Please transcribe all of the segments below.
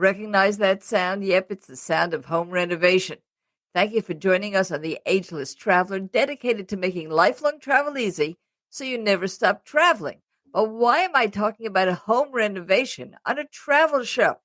Recognize that sound? Yep, it's the sound of home renovation. Thank you for joining us on The Ageless Traveler, dedicated to making lifelong travel easy so you never stop traveling. But why am I talking about a home renovation on a travel show?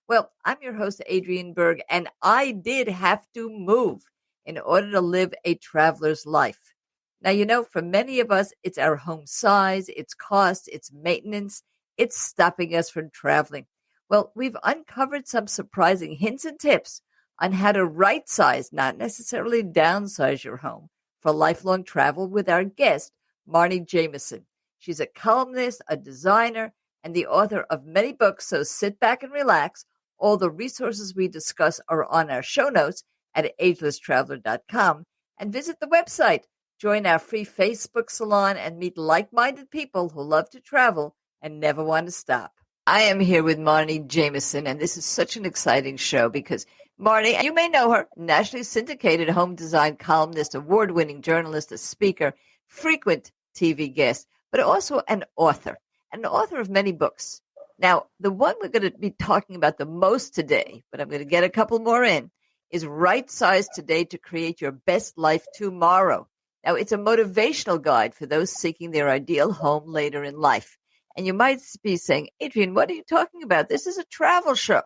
Well, I'm your host, Adriane Berg, and I did have to move in order to live a traveler's life. Now, for many of us, it's our home size, its cost, its maintenance, it's stopping us from traveling. Well, we've uncovered some surprising hints and tips on how to right size, not necessarily downsize your home for lifelong travel with our guest, Marni Jameson. She's a columnist, a designer, and the author of many books, so sit back and relax. All the resources we discuss are on our show notes at agelesstraveler.com, and visit the website. Join our free Facebook salon and meet like-minded people who love to travel and never want to stop. I am here with Marni Jameson, and this is such an exciting show because Marni, you may know her, nationally syndicated home design columnist, award-winning journalist, a speaker, frequent TV guest, but also an author of many books. Now, the one we're going to be talking about the most today, but I'm going to get a couple more in, is Right Size Today to Create Your Best Life Tomorrow. Now, it's a motivational guide for those seeking their ideal home later in life. And you might be saying, Adriane, what are you talking about? This is a travel show.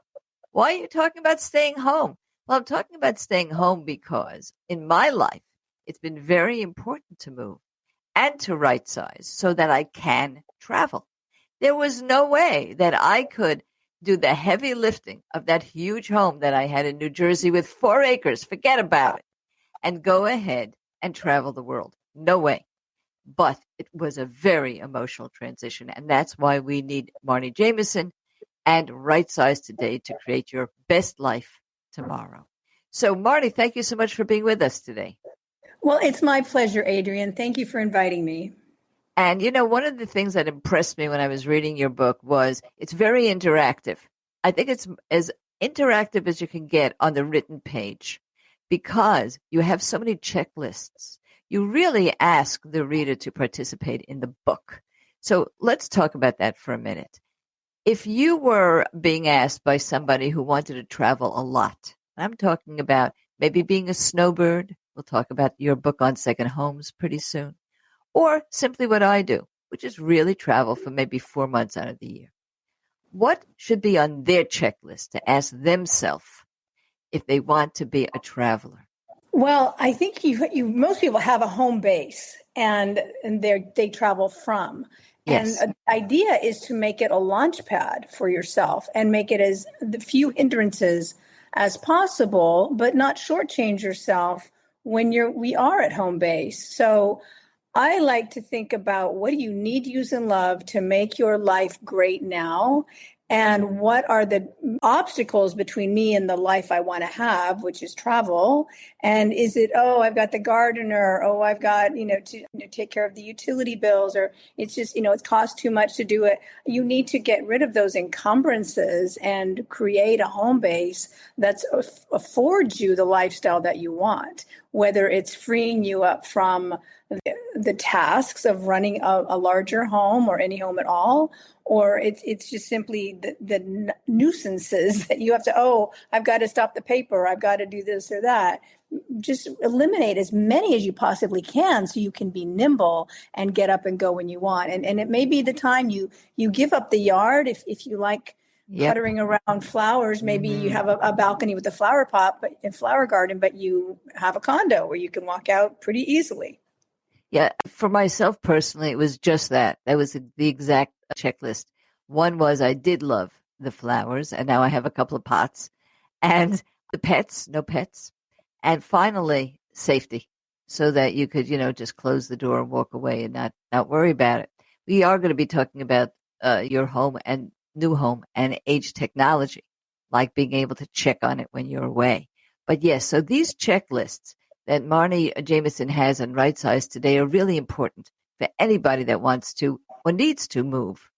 Why are you talking about staying home? Well, I'm talking about staying home because in my life, it's been very important to move and to right size so that I can travel. There was no way that I could do the heavy lifting of that huge home that I had in New Jersey with 4 acres, forget about it, and go ahead and travel the world. No way. But it was a very emotional transition, and that's why we need Marni Jameson and Right Size Today to create your best life tomorrow. So, Marni, thank you so much for being with us today. Well, it's my pleasure, Adriane. Thank you for inviting me. And, one of the things that impressed me when I was reading your book was it's very interactive. I think it's as interactive as you can get on the written page because you have so many checklists. You really ask the reader to participate in the book. So let's talk about that for a minute. If you were being asked by somebody who wanted to travel a lot, I'm talking about maybe being a snowbird. We'll talk about your book on second homes pretty soon. Or simply what I do, which is really travel for maybe 4 months out of the year. What should be on their checklist to ask themselves if they want to be a traveler? Well, I think you most people have a home base and they travel from. Yes. And the idea is to make it a launch pad for yourself and make it as the few hindrances as possible, but not shortchange yourself when we are at home base. So I like to think about what do you need, use, and love to make your life great now? And what are the obstacles between me and the life I want to have, which is travel? And is it, I've got the gardener, I've got, to take care of the utility bills, or it's just, it costs too much to do it. You need to get rid of those encumbrances and create a home base that affords you the lifestyle that you want, whether it's freeing you up from the tasks of running a larger home or any home at all, or it's just simply the nuisances that you have to, I've got to stop the paper, I've got to do this or that. Just eliminate as many as you possibly can so you can be nimble and get up and go when you want. And it may be the time you give up the yard if you like puttering around flowers. Maybe you have a balcony with a flower pot and flower garden, but you have a condo where you can walk out pretty easily. Yeah, for myself personally, it was just that. That was the exact checklist. One was I did love the flowers, and now I have a couple of pots. And the pets, no pets. And finally, safety, so that you could, just close the door and walk away and not worry about it. We are going to be talking about your home and new home and age technology, like being able to check on it when you're away. But yes, so these checklists that Marni Jameson has on Right Size Today are really important for anybody that wants to or needs to move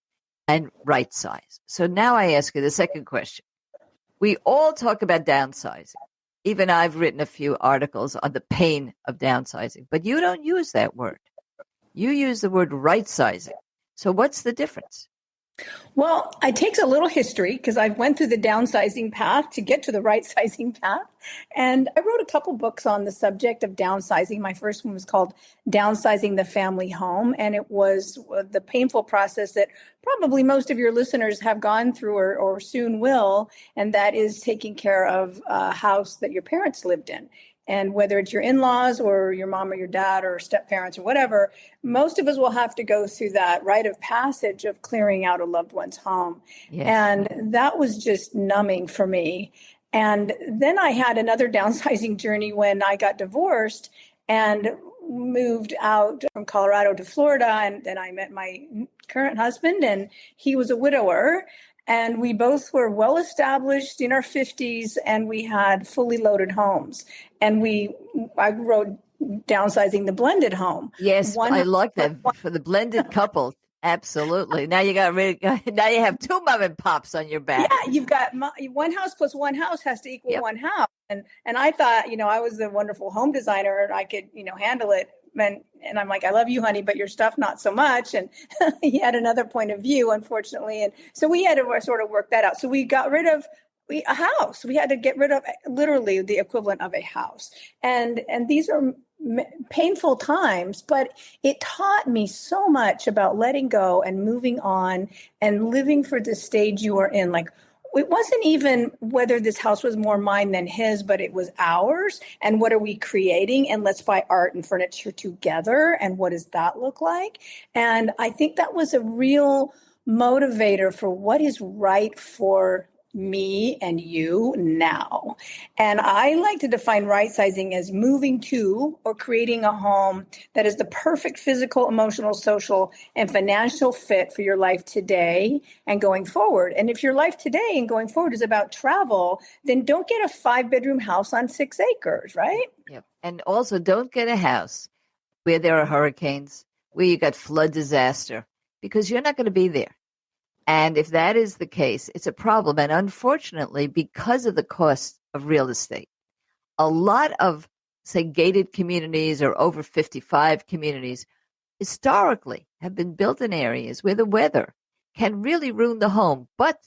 and right size. So now I ask you the second question. We all talk about downsizing. Even I've written a few articles on the pain of downsizing, but you don't use that word. You use the word right sizing. So what's the difference? Well, it takes a little history because I went through the downsizing path to get to the right sizing path. And I wrote a couple books on the subject of downsizing. My first one was called Downsizing the Family Home. And it was the painful process that probably most of your listeners have gone through or soon will. And that is taking care of a house that your parents lived in. And whether it's your in-laws or your mom or your dad or step parents or whatever, most of us will have to go through that rite of passage of clearing out a loved one's home. Yes. And that was just numbing for me. And then I had another downsizing journey when I got divorced and moved out from Colorado to Florida. And then I met my current husband, and he was a widower. And we both were well established in our 50s, and we had fully loaded homes. And I wrote Downsizing the Blended Home. Yes, I like that for the blended couple. Absolutely. Now you now you have two mom and pops on your back. Yeah, you've got one house plus one house has to equal one house. And I thought, I was a wonderful home designer and I could, handle it. And I'm like, I love you, honey, but your stuff, not so much. And he had another point of view, unfortunately. And so we had to sort of work that out. So we got rid of a house. We had to get rid of literally the equivalent of a house. And these are painful times, but it taught me so much about letting go and moving on and living for the stage you are in. Like, it wasn't even whether this house was more mine than his, but it was ours. And what are we creating? And let's buy art and furniture together. And what does that look like? And I think that was a real motivator for what is right for me and you now. And I like to define right sizing as moving to or creating a home that is the perfect physical, emotional, social, and financial fit for your life today and going forward. And if your life today and going forward is about travel, then don't get a 5-bedroom house on 6 acres, right? Yep. And also don't get a house where there are hurricanes, where you got flood disaster, because you're not going to be there. And if that is the case, it's a problem. And unfortunately, because of the cost of real estate, a lot of, say, gated communities or over 55 communities historically have been built in areas where the weather can really ruin the home. But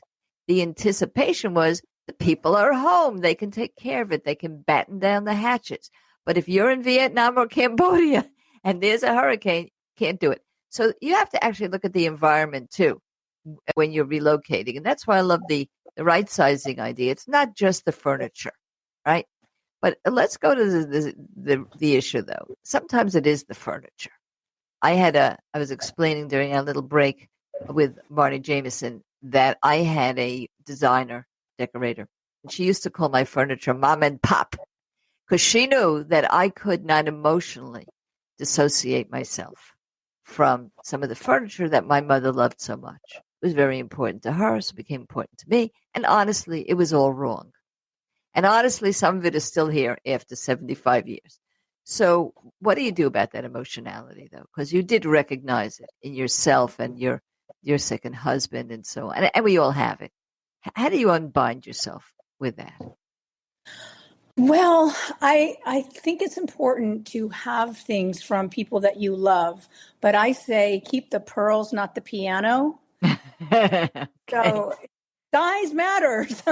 the anticipation was the people are home. They can take care of it. They can batten down the hatches. But if you're in Vietnam or Cambodia and there's a hurricane, you can't do it. So you have to actually look at the environment too when you're relocating. And that's why I love the right sizing idea. It's not just the furniture, right? But let's go to the issue though. Sometimes it is the furniture. I was explaining during our little break with Marni Jameson that I had a designer, decorator, and she used to call my furniture mom and pop because she knew that I could not emotionally dissociate myself from some of the furniture that my mother loved so much. It was very important to her, so it became important to me. And honestly, it was all wrong. And honestly, some of it is still here after 75 years. So what do you do about that emotionality, though? Because you did recognize it in yourself and your second husband and so on. And we all have it. How do you unbind yourself with that? Well, I think it's important to have things from people that you love, but I say keep the pearls, not the piano. Okay. So size matters.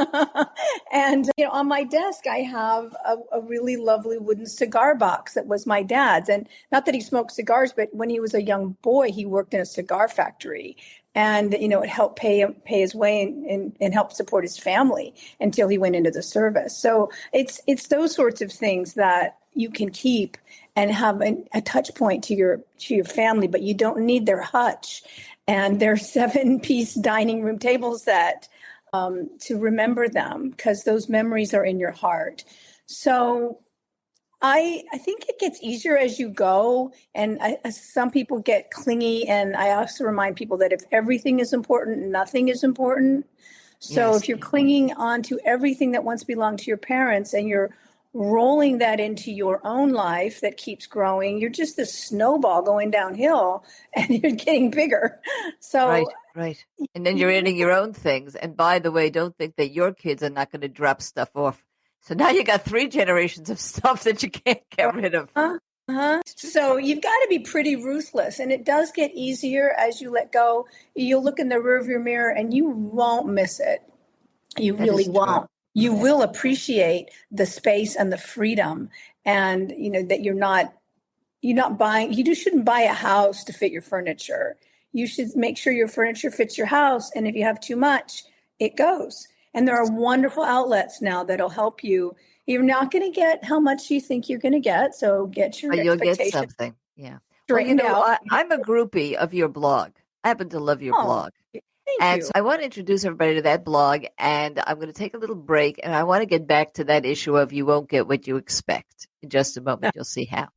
And, on my desk, I have a really lovely wooden cigar box that was my dad's. And not that he smoked cigars, but when he was a young boy, he worked in a cigar factory. And, it helped pay his way and help support his family until he went into the service. So it's those sorts of things that you can keep and have a touch point to your family, but you don't need their hutch and their 7-piece dining room table set to remember them, because those memories are in your heart. So I think it gets easier as you go, and some people get clingy, and I also remind people that if everything is important, nothing is important. So Yes. if you're clinging on to everything that once belonged to your parents and you're rolling that into your own life that keeps growing, you're just this snowball going downhill and you're getting bigger. So Right. And then you're adding your own things. And by the way, don't think that your kids are not going to drop stuff off. So now you got 3 generations of stuff that you can't get rid of. So you've got to be pretty ruthless, and it does get easier as you let go. You'll look in the rearview mirror and you won't miss it. You That really is true. won't. You will appreciate the space and the freedom, and that you're not buying. You just shouldn't buy a house to fit your furniture. You should make sure your furniture fits your house, and if you have too much, it goes. And there are wonderful outlets now that'll help you. You're not going to get how much you think you're going to get, so get your But you'll get expectations something. Yeah. Well, straightened out. I'm a groupie of your blog. I happen to love your Oh, blog. thank And you. so I want to introduce everybody to that blog, and I'm going to take a little break, and I want to get back to that issue of you won't get what you expect. In just a moment, you'll see how.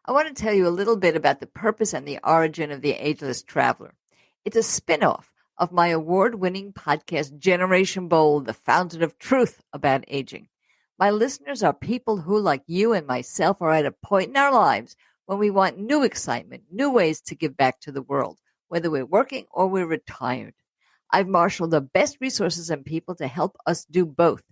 I want to tell you a little bit about the purpose and the origin of the Ageless Traveler. It's a spin-off of my award-winning podcast, Generation Bold, the fountain of truth about aging. My listeners are people who, like you and myself, are at a point in our lives when we want new excitement, new ways to give back to the world, whether we're working or we're retired. I've marshaled the best resources and people to help us do both.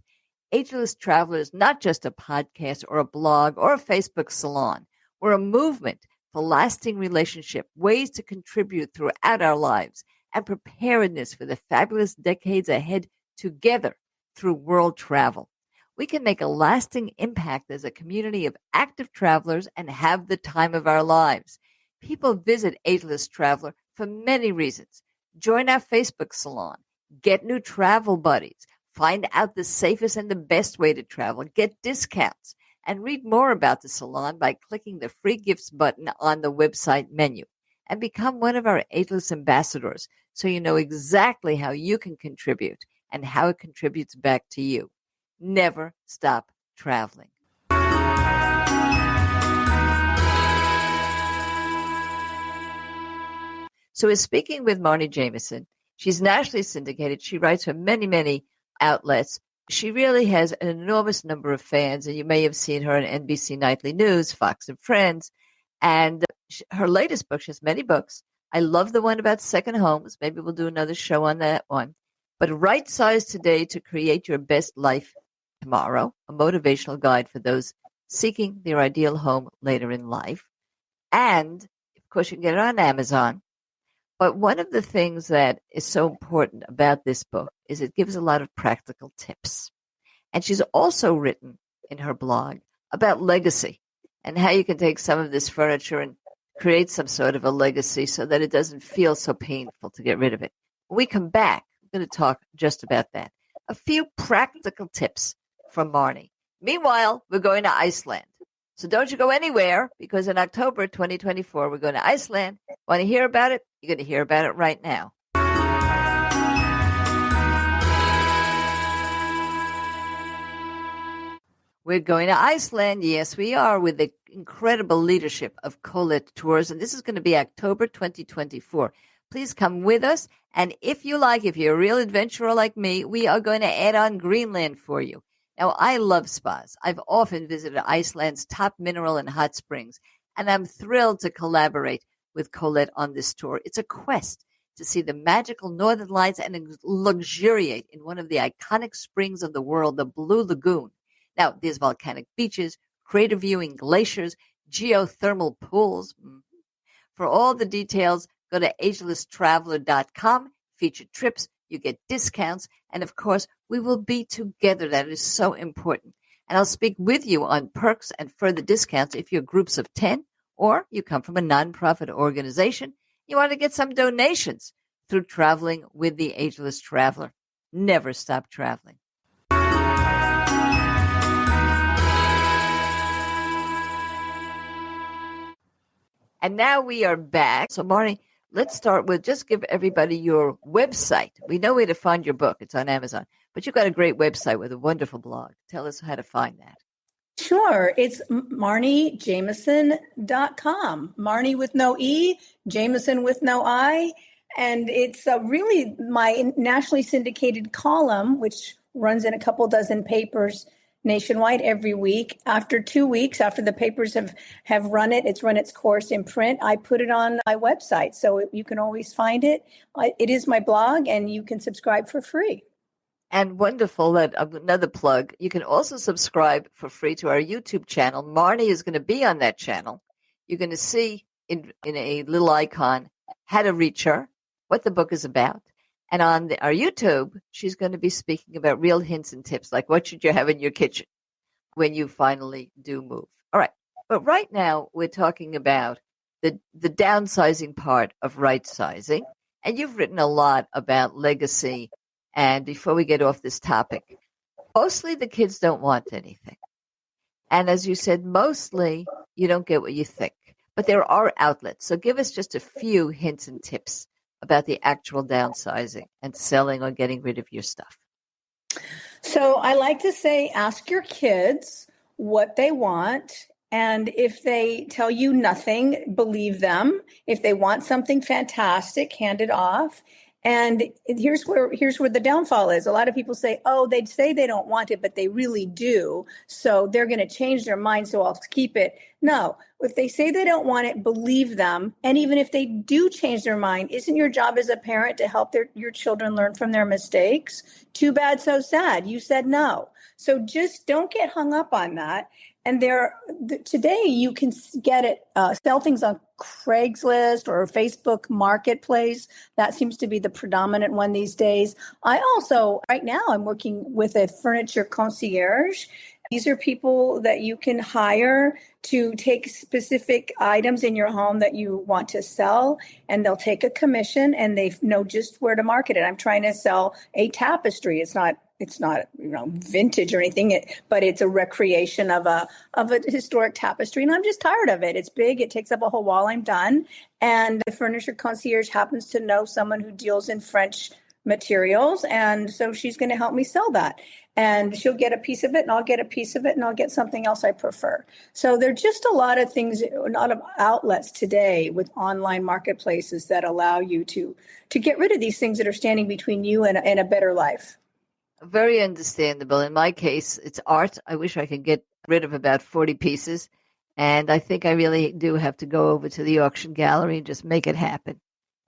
Ageless Traveler is not just a podcast or a blog or a Facebook salon. We're a movement for lasting relationship, ways to contribute throughout our lives, and preparedness for the fabulous decades ahead together through world travel. We can make a lasting impact as a community of active travelers and have the time of our lives. People visit Ageless Traveler for many reasons. Join our Facebook salon, get new travel buddies, find out the safest and the best way to travel, get discounts, and read more about the salon by clicking the free gifts button on the website menu. And become one of our Ageless ambassadors so you know exactly how you can contribute and how it contributes back to you. Never stop traveling. So we're speaking with Marni Jameson. She's nationally syndicated. She writes for many, many outlets. She really has an enormous number of fans, and you may have seen her on NBC Nightly News, Fox and Friends. And her latest book, she has many books. I love the one about second homes. Maybe we'll do another show on that one. But Right Size Today to Create Your Best Life Tomorrow, a motivational guide for those seeking their ideal home later in life. And, of course, you can get it on Amazon. But one of the things that is so important about this book is it gives a lot of practical tips. And she's also written in her blog about legacy and how you can take some of this furniture and create some sort of a legacy so that it doesn't feel so painful to get rid of it. When we come back, I'm going to talk just about that. A few practical tips from Marni. Meanwhile, we're going to Iceland. So don't you go anywhere, because in October 2024, we're going to Iceland. Want to hear about it? You're going to hear about it right now. We're going to Iceland. Yes, we are, with the incredible leadership of Colette Tours. And this is going to be October 2024. Please come with us. And if you're a real adventurer like me, we are going to add on Greenland for you. Now, I love spas. I've often visited Iceland's top mineral and hot springs, and I'm thrilled to collaborate with Colette on this tour. It's a quest to see the magical northern lights and luxuriate in one of the iconic springs of the world, the Blue Lagoon. Now, there's volcanic beaches, crater viewing glaciers, geothermal pools. For all the details, go to agelesstraveler.com, featured trips. You get discounts. And of course, we will be together. That is so important. And I'll speak with you on perks and further discounts if you're groups of 10 or you come from a nonprofit organization. You want to get some donations through traveling with the Ageless Traveler. Never stop traveling. And now we are back. So, Marni, let's start with just give everybody your website. We know where to find your book. It's on Amazon. But you've got a great website with a wonderful blog. Tell us how to find that. Sure. It's marnijameson.com. Marni with no E, Jameson with no I. And it's really my nationally syndicated column, which runs in a couple dozen papers nationwide every week. After 2 weeks, after the papers have run it, it's run its course in print, I put it on my website. So you can always find it. It is my blog, and you can subscribe for free. And wonderful that another plug. You can also subscribe for free to our YouTube channel. Marni is going to be on that channel. You're going to see in a little icon how to reach her, what the book is about. And on our YouTube, she's going to be speaking about real hints and tips, like what should you have in your kitchen when you finally do move. All right. But right now, we're talking about the downsizing part of right sizing. And you've written a lot about legacy. And before we get off this topic, mostly the kids don't want anything. And as you said, mostly you don't get what you think. But there are outlets. So give us just a few hints and tips about the actual downsizing and selling or getting rid of your stuff. So I like to say, ask your kids what they want. And if they tell you nothing, believe them. If they want something fantastic, hand it off. And here's where the downfall is. A lot of people say, oh, they'd say they don't want it, but they really do. So they're going to change their mind, so I'll keep it. No, if they say they don't want it, believe them. And even if they do change their mind, isn't your job as a parent to help your children learn from their mistakes? Too bad, so sad. You said no. So just don't get hung up on that. And today you can get it, sell things on Craigslist or Facebook Marketplace. That seems to be the predominant one these days. I also, right now, I'm working with a furniture concierge. These are people that you can hire to take specific items in your home that you want to sell, and they'll take a commission and they know just where to market it. I'm trying to sell a tapestry. It's not vintage or anything, but it's a recreation of a historic tapestry, and I'm just tired of it. It's big. It takes up a whole wall. I'm done. And the furniture concierge happens to know someone who deals in French materials, and so she's going to help me sell that. And she'll get a piece of it, and I'll get a piece of it, and I'll get something else I prefer. So there are just a lot of things, a lot of outlets today with online marketplaces that allow you to get rid of these things that are standing between you and a better life. Very understandable. In my case, it's art. I wish I could get rid of about 40 pieces. And I think I really do have to go over to the auction gallery and just make it happen.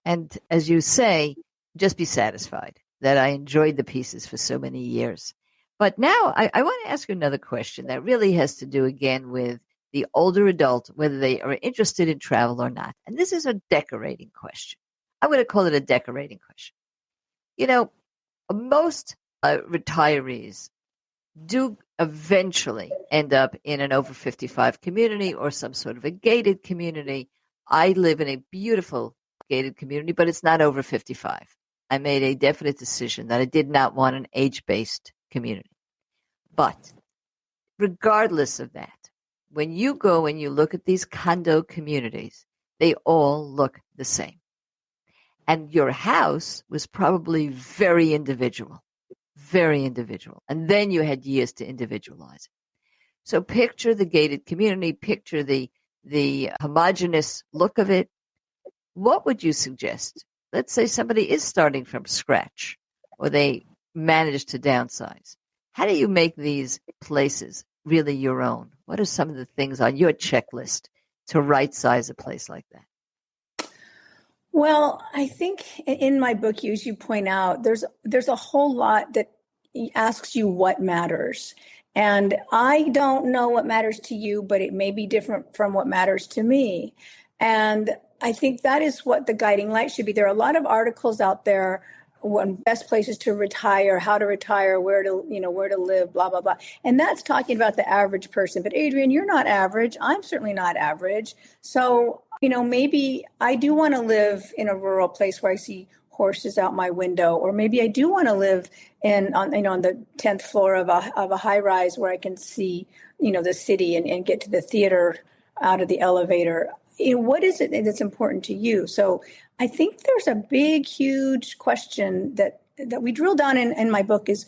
And as you say, just be satisfied that I enjoyed the pieces for so many years. But now I want to ask you another question that really has to do again with the older adult, whether they are interested in travel or not. And this is a decorating question. I'm going to call it a decorating question. You know, most retirees do eventually end up in an over 55 community or some sort of a gated community. I live in a beautiful gated community, but it's not over 55. I made a definite decision that I did not want an age-based community. But regardless of that, when you go and you look at these condo communities, they all look the same. And your house was probably very individual. Very individual. And then you had years to individualize it. So picture the gated community, picture the homogeneous look of it. What would you suggest? Let's say somebody is starting from scratch or they managed to downsize. How do you make these places really your own? What are some of the things on your checklist to right size a place like that? Well, I think in my book, as you point out, there's a whole lot that asks you what matters. And I don't know what matters to you, but it may be different from what matters to me. And I think that is what the guiding light should be. There are a lot of articles out there on best places to retire, how to retire, where to live, blah, blah, blah. And that's talking about the average person. But Adriane, you're not average. I'm certainly not average. So, maybe I do want to live in a rural place where I see horses out my window, or maybe I do want to live on the 10th floor of a high rise where I can see, the city and get to the theater out of the elevator. What is it that's important to you? So I think there's a big, huge question that we drill down in my book is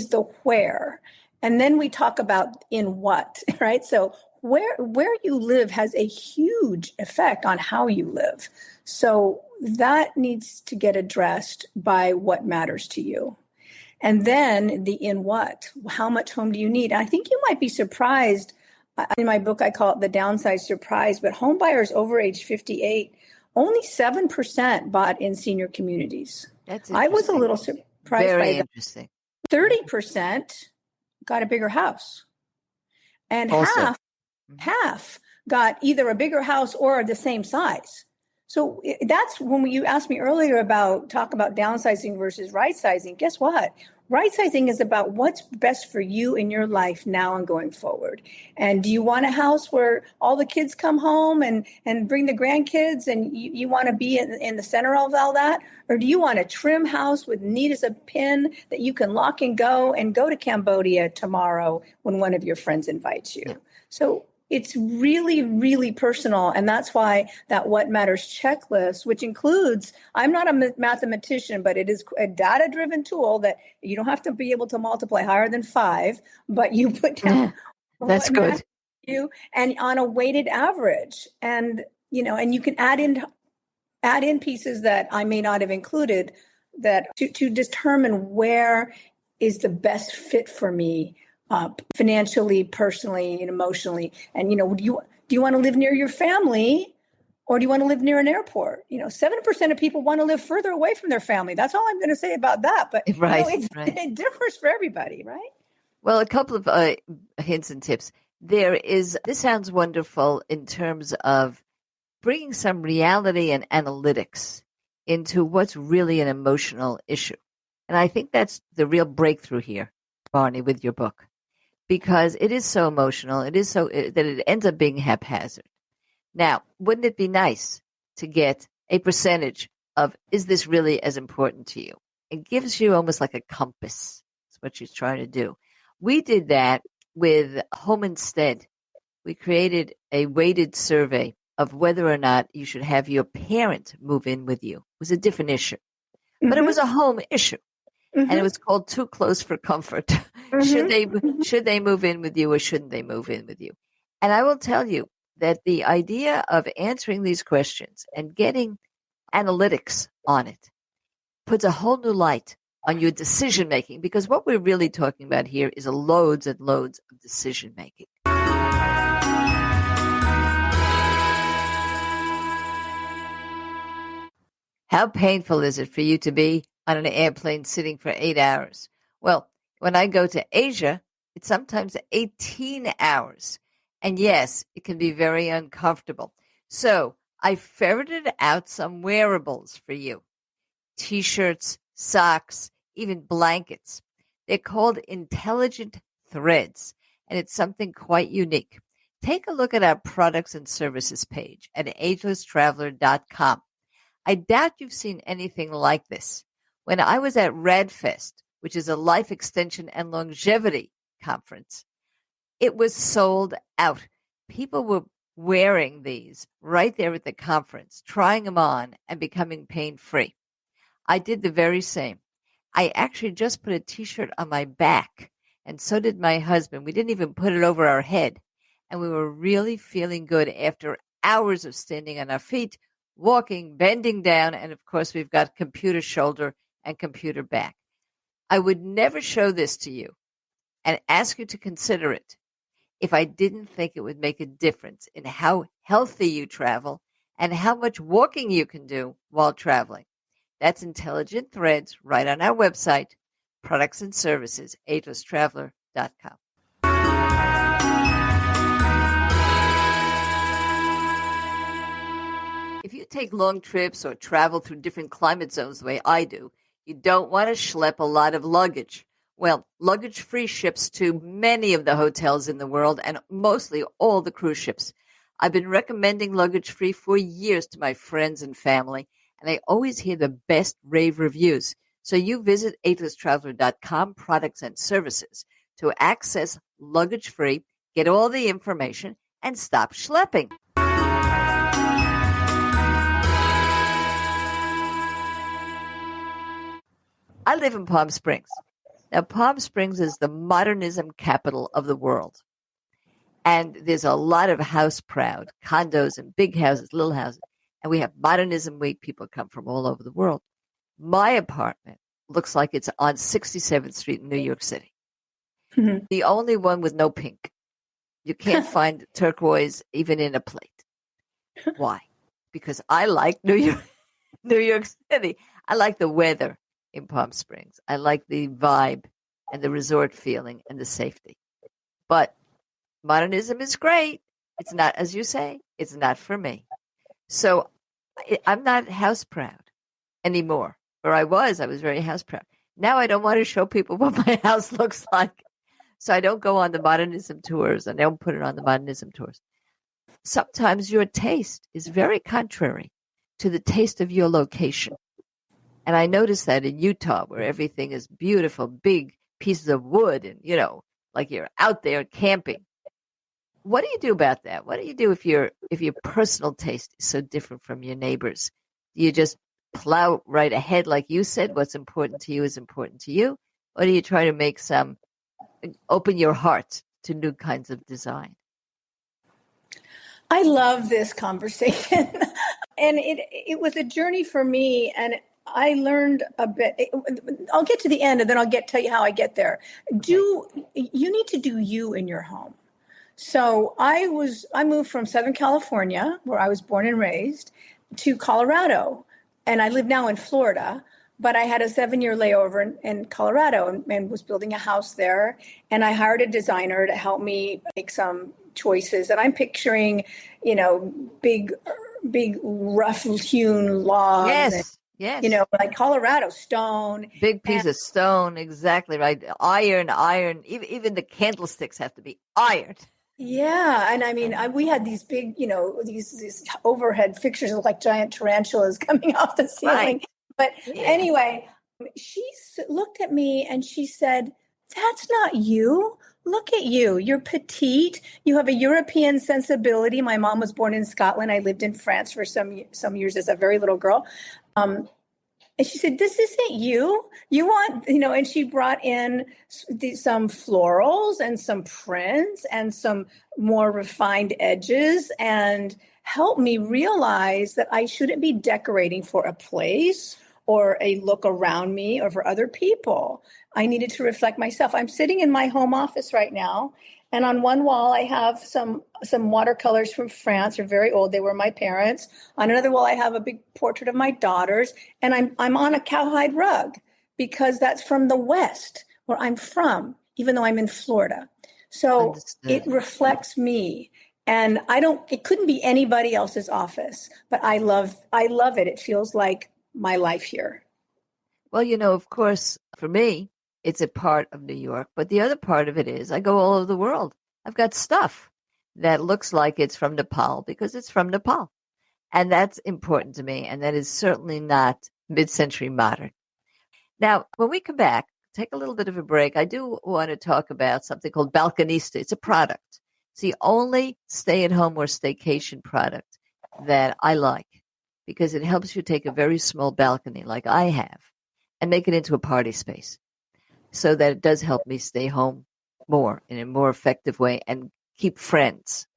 the where. And then we talk about in what, right? So where you live has a huge effect on how you live. So that needs to get addressed by what matters to you. And then the in what, how much home do you need? And I think you might be surprised. In my book, I call it the downside surprise, but home buyers over age 58, only 7% bought in senior communities. That's I was a little surprised Very by that. interesting. 30% got a bigger house. And Also. half got either a bigger house or the same size. So that's when you asked me earlier about downsizing versus right sizing. Guess what? Right sizing is about what's best for you in your life now and going forward. And do you want a house where all the kids come home and bring the grandkids and you want to be in the center of all that? Or do you want a trim house with neat as a pin that you can lock and go to Cambodia tomorrow when one of your friends invites you? Yeah. So it's really, really personal. And that's why that What Matters checklist, which includes, I'm not a mathematician, but it is a data-driven tool that you don't have to be able to multiply higher than 5, but you put down that's good. You and on a weighted average. And, and you can add in pieces that I may not have included that to determine where is the best fit for me. Financially, personally, and emotionally. And, do you want to live near your family or do you want to live near an airport? 7% of people want to live further away from their family. That's all I'm going to say about that. But right. It differs for everybody, right? Well, a couple of hints and tips. This sounds wonderful in terms of bringing some reality and analytics into what's really an emotional issue. And I think that's the real breakthrough here, Marni, with your book. Because it is so emotional, that it ends up being haphazard. Now, wouldn't it be nice to get a percentage of, is this really as important to you? It gives you almost like a compass. That's what she's trying to do. We did that with Home Instead. We created a weighted survey of whether or not you should have your parent move in with you. It was a different issue, but it was a home issue. And it was called Too Close for Comfort. Should they move in with you or shouldn't they move in with you? And I will tell you that the idea of answering these questions and getting analytics on it puts a whole new light on your decision making, because what we're really talking about here is loads and loads of decision making. How painful is it for you to be on an airplane sitting for 8 hours? Well, when I go to Asia, it's sometimes 18 hours. And yes, it can be very uncomfortable. So I ferreted out some wearables for you. T-shirts, socks, even blankets. They're called intelligent threads, and it's something quite unique. Take a look at our products and services page at agelesstraveler.com. I doubt you've seen anything like this. When I was at RADFest, which is a life extension and longevity conference, it was sold out. People were wearing these right there at the conference, trying them on and becoming pain-free. I did the very same. I actually just put a T-shirt on my back, and so did my husband. We didn't even put it over our head, and we were really feeling good after hours of standing on our feet, walking, bending down, and of course we've got computer shoulder and computer back. I would never show this to you and ask you to consider it if I didn't think it would make a difference in how healthy you travel and how much walking you can do while traveling. That's Intelligent Threads right on our website, products and services, agelesstraveler.com. If you take long trips or travel through different climate zones the way I do, you don't want to schlep a lot of luggage. Well, luggage free ships to many of the hotels in the world and mostly all the cruise ships. I've been recommending luggage free for years to my friends and family, and I always hear the best rave reviews. So you visit agelesstraveler.com, products and services, to access luggage free, get all the information, and stop schlepping. I live in Palm Springs. Now, Palm Springs is the modernism capital of the world. And there's a lot of house-proud condos and big houses, little houses. And we have Modernism Week. People come from all over the world. My apartment looks like it's on 67th Street in New York City. Mm-hmm. The only one with no pink. You can't find turquoise even in a plate. Why? Because I like New York City. I like the weather in Palm Springs. I like the vibe and the resort feeling and the safety. But modernism is great. It's not, as you say, it's not for me. So I'm not house proud anymore. Where I was very house proud. Now I don't want to show people what my house looks like. So I don't go on the modernism tours. I don't put it on the modernism tours. Sometimes your taste is very contrary to the taste of your location. And I noticed that in Utah, where everything is beautiful, big pieces of wood, and, like you're out there camping. What do you do about that? What do you do if your personal taste is so different from your neighbors? Do you just plow right ahead, like you said? What's important to you is important to you, or do you try to open your heart to new kinds of design? I love this conversation. And it was a journey for me, and I learned a bit. I'll get to the end, and then I'll tell you how I get there. You need to do you in your home. So I moved from Southern California, where I was born and raised, to Colorado, and I live now in Florida. But I had a 7-year layover in Colorado and was building a house there. And I hired a designer to help me make some choices. And I'm picturing, big rough hewn logs. Yes. And, like Colorado stone. Big piece of stone. Exactly right. Iron. Even the candlesticks have to be iron. Yeah. And I mean, we had these big, these overhead fixtures like giant tarantulas coming off the ceiling. Right. But anyway, she looked at me and she said, "That's not you. Look at you. You're petite. You have a European sensibility." My mom was born in Scotland. I lived in France for some years as a very little girl. And she said, "This isn't you. You want, and she brought in some florals and some prints and some more refined edges and helped me realize that I shouldn't be decorating for a place or a look around me or for other people. I needed to reflect myself. I'm sitting in my home office right now, and on one wall I have some watercolors from France. They're very old. They were my parents. On another wall I have a big portrait of my daughters, and I'm on a cowhide rug because that's from the West, where I'm from, even though I'm in Florida. So It reflects me. And it couldn't be anybody else's office, but I love it. It feels like my life here. Well, of course, for me, it's a part of New York, but the other part of it is I go all over the world. I've got stuff that looks like it's from Nepal because it's from Nepal. And that's important to me. And that is certainly not mid-century modern. Now, when we come back, take a little bit of a break. I do want to talk about something called Balconista. It's a product. It's the only stay-at-home or staycation product that I like because it helps you take a very small balcony like I have and make it into a party space so that it does help me stay home more in a more effective way and keep friends.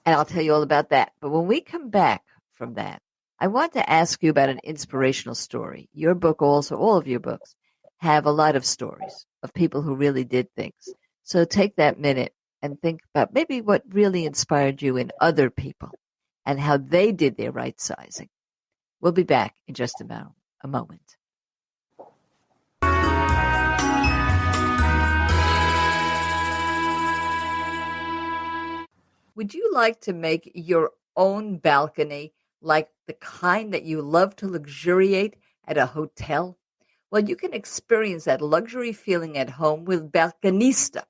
And I'll tell you all about that. But when we come back from that, I want to ask you about an inspirational story. Your book also, all of your books, have a lot of stories of people who really did things. So take that minute and think about maybe what really inspired you in other people and how they did their right sizing. We'll be back in just a moment. Would you like to make your own balcony like the kind that you love to luxuriate at a hotel? Well, you can experience that luxury feeling at home with Balconista.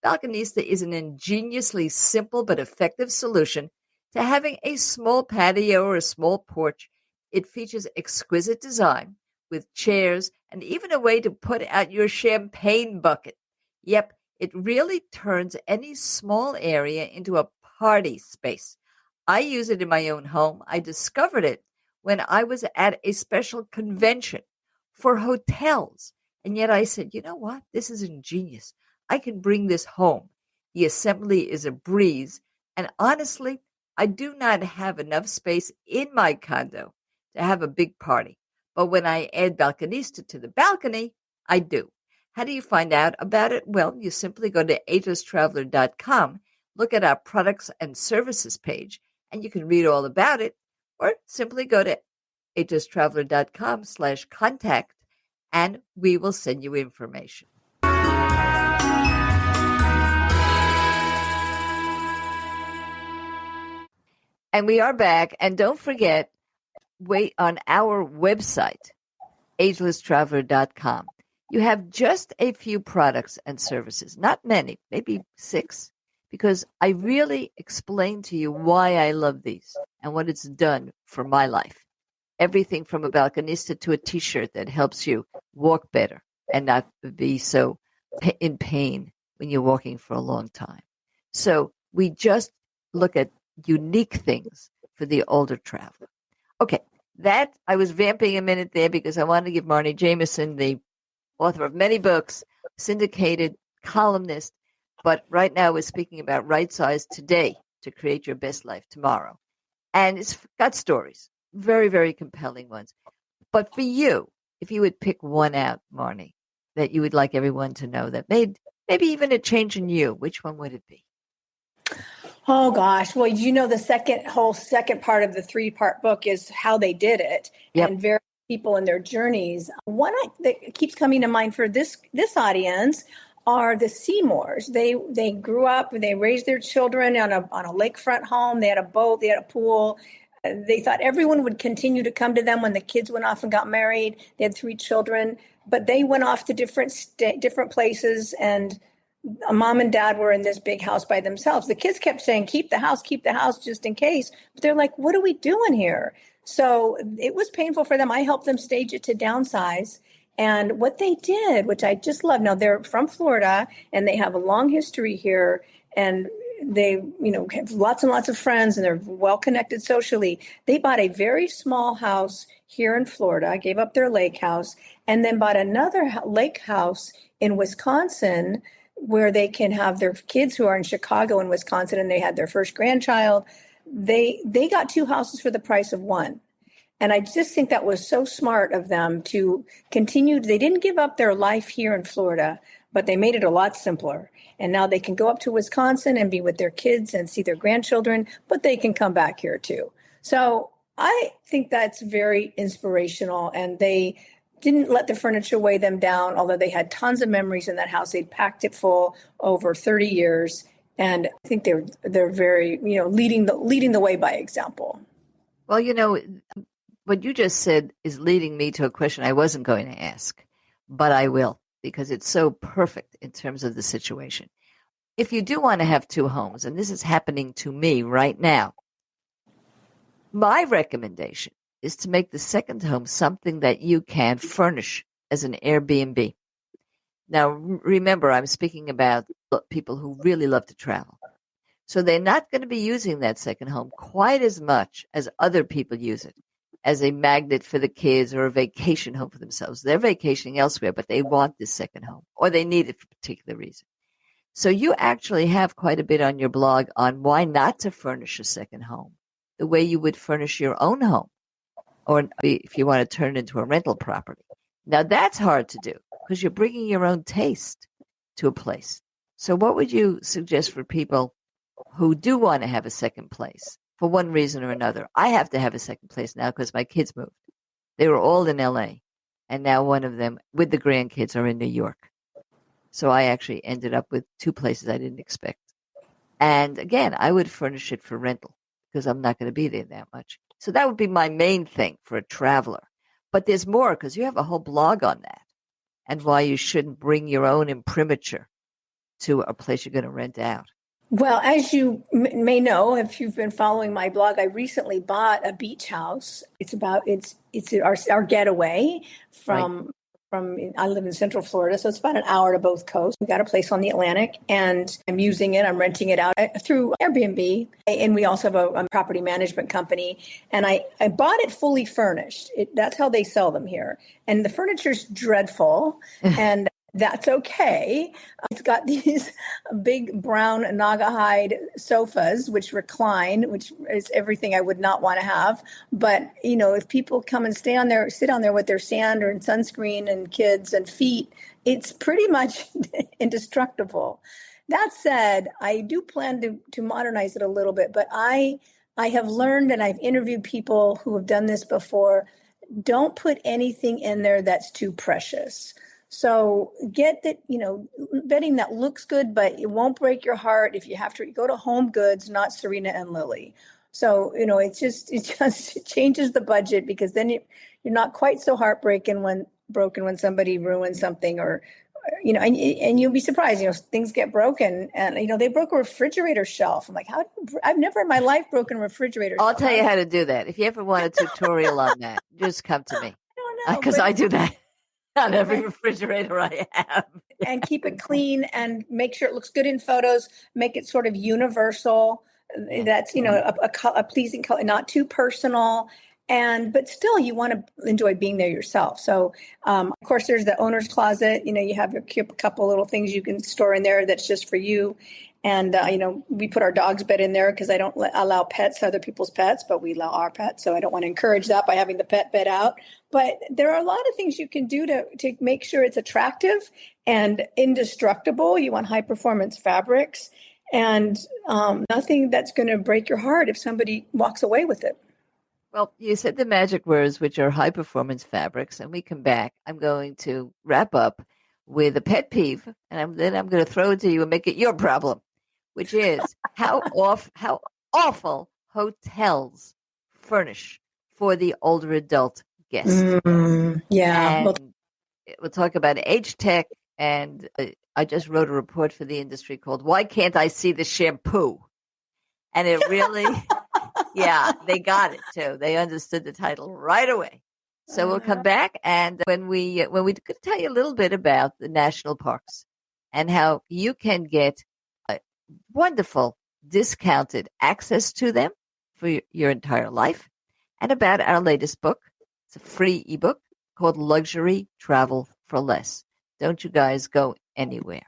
Balconista is an ingeniously simple but effective solution to having a small patio or a small porch. It features exquisite design with chairs and even a way to put out your champagne bucket. Yep, it really turns any small area into a party space. I use it in my own home. I discovered it when I was at a special convention for hotels. And yet I said, you know what? This is ingenious. I can bring this home. The assembly is a breeze. And honestly, I do not have enough space in my condo to have a big party. But when I add Balconista to the balcony, I do. How do you find out about it? Well, you simply go to agelesstraveler.com, look at our products and services page, and you can read all about it. Or simply go to agelesstraveler.com/contact, and we will send you information. And we are back. And don't forget, wait on our website, agelesstraveler.com. You have just a few products and services, not many, maybe 6, because I really explained to you why I love these and what it's done for my life. Everything from a balconista to a T-shirt that helps you walk better and not be so in pain when you're walking for a long time. So we just look at unique things for the older traveler. Okay, that I was vamping a minute there because I wanted to give Marni Jameson, the author of many books, syndicated columnist, but right now we're speaking about Right Size Today to Create Your Best Life Tomorrow. And it's got stories, very, very compelling ones. But for you, if you would pick one out, Marni, that you would like everyone to know that made maybe even a change in you, which one would it be? Oh gosh. Well, the second part of the 3-part book is how they did it, Yep. and various people and their journeys. One that keeps coming to mind for this audience are the Seymours. They grew up, they raised their children on a lakefront home. They had a boat, they had a pool. They thought everyone would continue to come to them when the kids went off and got married. They had 3 children, but they went off to different places, and mom and dad were in this big house by themselves. The kids kept saying, keep the house, just in case. But they're like, what are we doing here? So it was painful for them. I helped them stage it to downsize. And what they did, which I just love, now they're from Florida and they have a long history here, and they, have lots and lots of friends, and they're well connected socially. They bought a very small house here in Florida, gave up their lake house, and then bought another lake house in Wisconsin, where they can have their kids who are in Chicago and Wisconsin, and they had their first grandchild. They got 2 houses for the price of 1. And I just think that was so smart of them to continue. They didn't give up their life here in Florida, but they made it a lot simpler. And now they can go up to Wisconsin and be with their kids and see their grandchildren, but they can come back here too. So I think that's very inspirational. And they didn't let the furniture weigh them down, although they had tons of memories in that house. They'd packed it full over 30 years. And I think they're very, leading the way by example. Well, what you just said is leading me to a question I wasn't going to ask, but I will, because it's so perfect in terms of the situation. If you do want to have 2 homes, and this is happening to me right now, my recommendation is to make the second home something that you can furnish as an Airbnb. Now, remember, I'm speaking about people who really love to travel. So they're not going to be using that second home quite as much as other people use it, as a magnet for the kids or a vacation home for themselves. They're vacationing elsewhere, but they want this second home, or they need it for a particular reason. So you actually have quite a bit on your blog on why not to furnish a second home, the way you would furnish your own home, or if you want to turn it into a rental property. Now that's hard to do because you're bringing your own taste to a place. So what would you suggest for people who do want to have a second place for one reason or another? I have to have a second place now because my kids moved. They were all in LA, and now one of them with the grandkids are in New York. So I actually ended up with 2 places I didn't expect. And again, I would furnish it for rental because I'm not going to be there that much. So that would be my main thing for a traveler. But there's more because you have a whole blog on that and why you shouldn't bring your own imprimatur to a place you're going to rent out. Well, as you may know, if you've been following my blog, I recently bought a beach house. It's our getaway from I live in Central Florida, so it's about an hour to both coasts. We got a place on the Atlantic, and I'm using it. I'm renting it out through Airbnb, and we also have a property management company. And I bought it fully furnished. That's how they sell them here. And the furniture's dreadful, and that's okay. It's got these big brown Naugahyde sofas, which recline, which is everything I would not want to have. But, if people come and sit on there with their sand or in sunscreen and kids and feet, it's pretty much indestructible. That said, I do plan to modernize it a little bit, but I have learned, and I've interviewed people who have done this before, don't put anything in there that's too precious. So get that, bedding that looks good, but it won't break your heart if you have to go to Home Goods, not Serena and Lily. So, it changes the budget, because then you're not quite so heartbroken when somebody ruins something, or and you'll be surprised, things get broken, and they broke a refrigerator shelf. I'm like, I've never in my life broken a refrigerator shelf. I'll tell you how to do that. If you ever want a tutorial on that, just come to me. I don't know, Because I do that on every refrigerator I have. And keep it clean and make sure it looks good in photos. Make it sort of universal. Yeah. That's a pleasing color, not too personal. But still, you want to enjoy being there yourself. So, of course, there's the owner's closet. You have a couple little things you can store in there that's just for you. And, we put our dog's bed in there because I don't allow other people's pets, but we allow our pets. So I don't want to encourage that by having the pet bed out. But there are a lot of things you can do to make sure it's attractive and indestructible. You want high performance fabrics, and nothing that's going to break your heart if somebody walks away with it. Well, you said the magic words, which are high performance fabrics, and we come back. I'm going to wrap up with a pet peeve, and then I'm going to throw it to you and make it your problem, which is how awful hotels furnish for the older adult guest. Yeah. And we'll talk about age tech, and I just wrote a report for the industry called "Why Can't I See the Shampoo?" And it really, yeah, they got it too. They understood the title right away. So we'll come back, and when we could tell you a little bit about the national parks and how you can get wonderful discounted access to them for your entire life, and about our latest book. It's a free ebook called Luxury Travel for Less. Don't you guys go anywhere.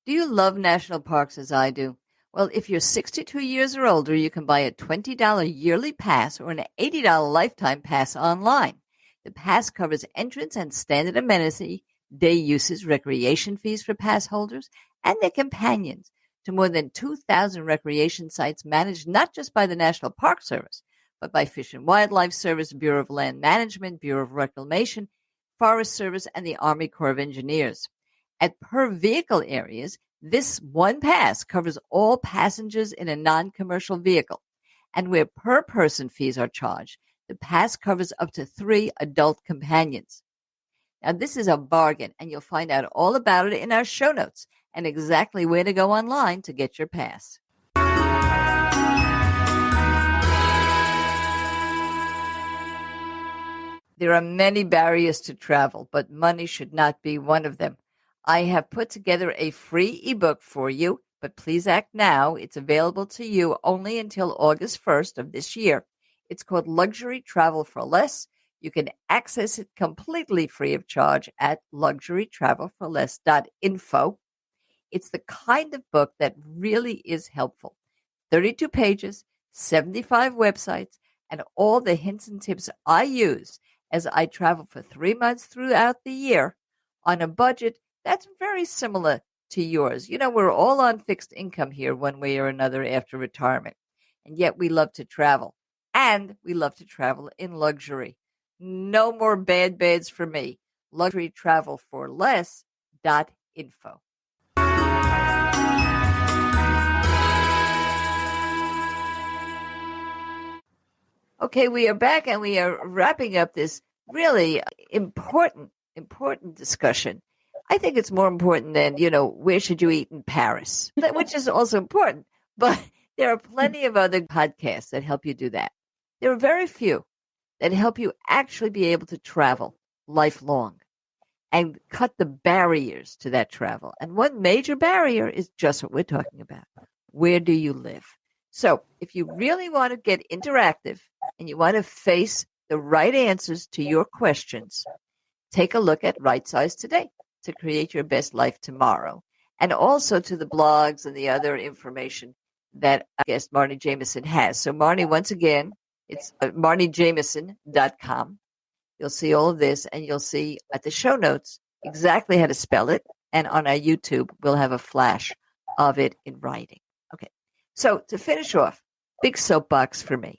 Do you love national parks as I do? Well, if you're 62 years or older, you can buy a $20 yearly pass or an $80 lifetime pass online. The pass covers entrance and standard amenity, day uses, recreation fees for pass holders, and their companions to more than 2,000 recreation sites managed not just by the National Park Service, but by Fish and Wildlife Service, Bureau of Land Management, Bureau of Reclamation, Forest Service, and the Army Corps of Engineers. At per vehicle areas, this one pass covers all passengers in a non-commercial vehicle. And where per person fees are charged, the pass covers up to 3 adult companions. Now, this is a bargain, and you'll find out all about it in our show notes and exactly where to go online to get your pass. There are many barriers to travel, but money should not be one of them. I have put together a free ebook for you, but please act now. It's available to you only until August 1st of this year. It's called Luxury Travel for Less. You can access it completely free of charge at luxurytravelforless.info. It's the kind of book that really is helpful. 32 pages, 75 websites, and all the hints and tips I use as I travel for 3 months throughout the year on a budget that's very similar to yours. We're all on fixed income here one way or another after retirement, and yet we love to travel, and we love to travel in luxury. No more bad beds for me. luxurytravelforless.info. Okay, we are back, and we are wrapping up this really important discussion. I think it's more important than, where should you eat in Paris, which is also important. But there are plenty of other podcasts that help you do that. There are very few that help you actually be able to travel lifelong and cut the barriers to that travel. And one major barrier is just what we're talking about. Where do you live? So if you really want to get interactive and you want to face the right answers to your questions, take a look at Right Size Today to create your best life tomorrow, and also to the blogs and the other information that I guess Marni Jameson has. So Marni, once again, it's marnijameson.com. You'll see all of this, and you'll see at the show notes exactly how to spell it. And on our YouTube, we'll have a flash of it in writing. Okay. So to finish off, big soapbox for me.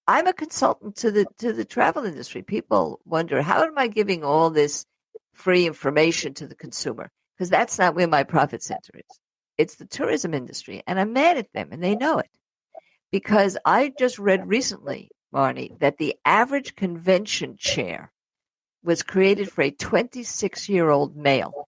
I'm a consultant to the travel industry. People wonder, how am I giving all this free information to the consumer? because that's not where my profit center is. It's the tourism industry, and I'm mad at them, and they know it. Because I just read recently, Marni, that the average convention chair was created for a 26-year-old male.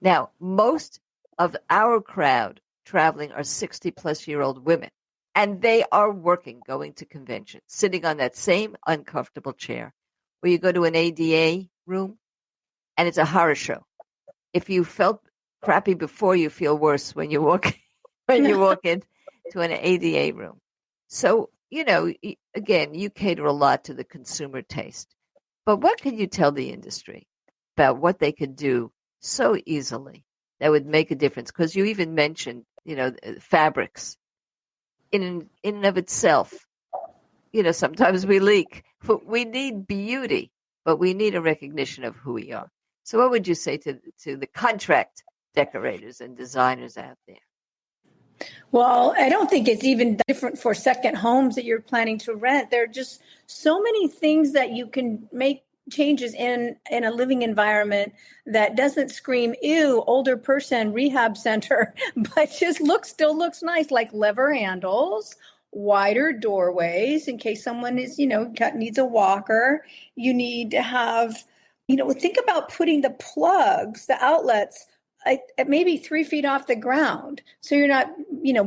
Now, most of our crowd traveling are 60-plus-year-old women, and they are working, going to conventions, sitting on that same uncomfortable chair. Or you go to an ADA room, and it's a horror show. If you felt crappy before, you feel worse when you walk into an ADA room. So, again, you cater a lot to the consumer taste. But what can you tell the industry about what they could do so easily that would make a difference? Because you even mentioned, fabrics. In and of itself, sometimes we leak. We need beauty, but we need a recognition of who we are. So what would you say to the contract decorators and designers out there? Well, I don't think it's even different for second homes that you're planning to rent. There are just so many things that you can make changes in a living environment that doesn't scream, ew, older person, rehab center, but just still looks nice, like lever handles, wider doorways in case someone is, needs a walker. You need to have, think about putting the plugs, the outlets, at maybe 3 feet off the ground, so you're not,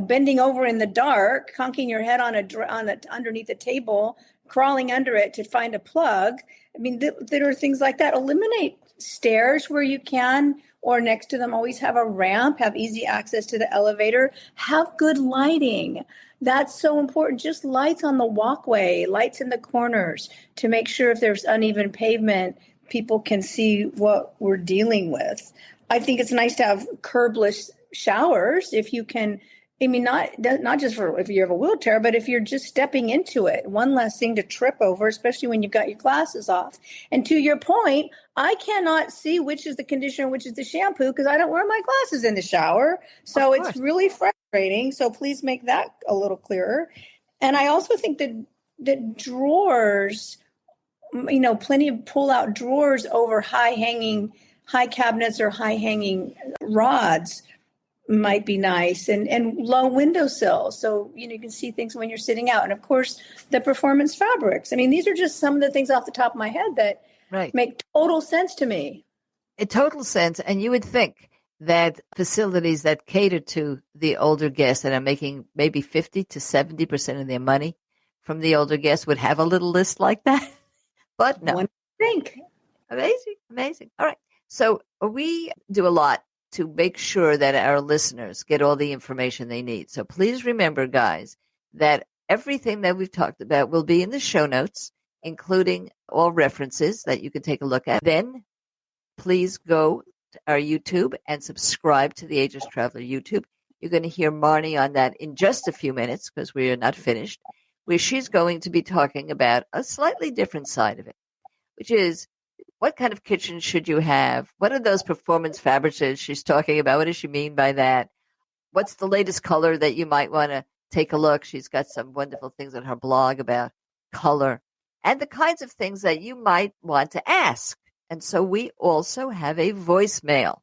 bending over in the dark, conking your head underneath the table, crawling under it to find a plug. I mean, there are things like that. Eliminate stairs where you can, or next to them. Always have a ramp. Have easy access to the elevator. Have good lighting. That's so important. Just lights on the walkway, lights in the corners to make sure if there's uneven pavement, people can see what we're dealing with. I think it's nice to have curbless showers if you can. I mean, not just for if you have a wheelchair, but if you're just stepping into it, one less thing to trip over, especially when you've got your glasses off. And to your point, I cannot see which is the conditioner, which is the shampoo, because I don't wear my glasses in the shower. So it's really frustrating. So please make that a little clearer. And I also think that drawers, plenty of pull-out drawers over high cabinets or high hanging rods might be nice, and low windowsills. So, you can see things when you're sitting out. And of course, the performance fabrics. I mean, these are just some of the things off the top of my head that make total sense to me. Total sense. And you would think that facilities that cater to the older guests that are making maybe 50 to 70% of their money from the older guests would have a little list like that. But no. One think. Amazing. All right. So we do a lot to make sure that our listeners get all the information they need. So please remember, guys, that everything that we've talked about will be in the show notes, including all references that you can take a look at. Then please go to our YouTube and subscribe to the Ageless Traveler YouTube. You're going to hear Marni on that in just a few minutes because we are not finished, where she's going to be talking about a slightly different side of it, which is what kind of kitchen should you have? What are those performance fabrics she's talking about? What does she mean by that? What's the latest color that you might want to take a look? She's got some wonderful things on her blog about color and the kinds of things that you might want to ask. And so we also have a voicemail,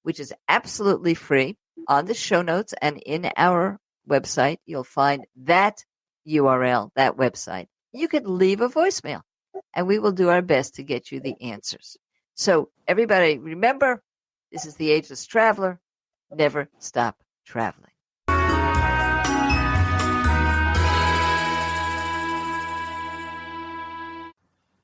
which is absolutely free on the show notes and in our website. You'll find that URL, that website. You could leave a voicemail, and we will do our best to get you the answers. So everybody, remember, this is the Ageless Traveler. Never stop traveling.